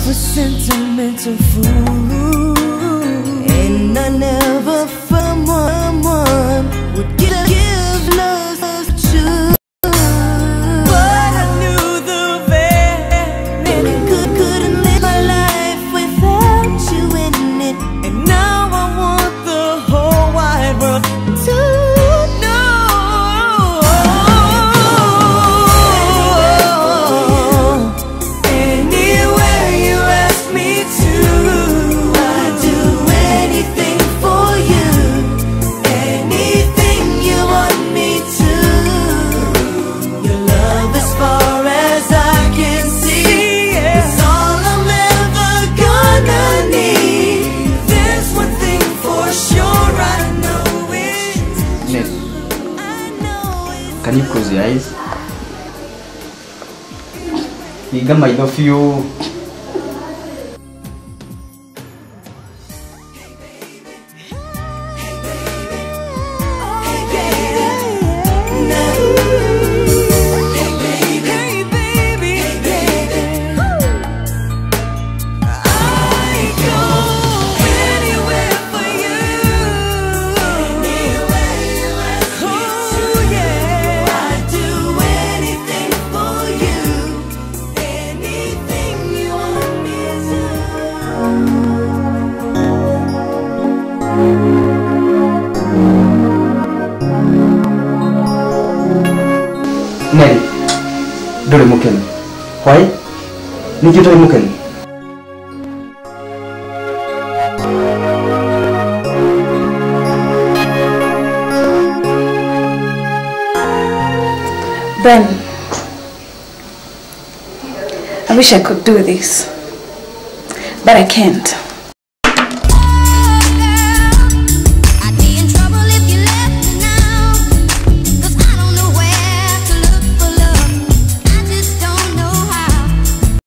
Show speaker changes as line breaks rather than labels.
a sentimental fool, and I never found someone would give love to. But I knew the feeling couldn't live my life without you in it, and now I want the whole wide world to
Can you close your eyes? Higa maitho biũ. Mary, dole mungkin. Why? Niki dole mungkin.
Ben, I wish I could do this, but I can't.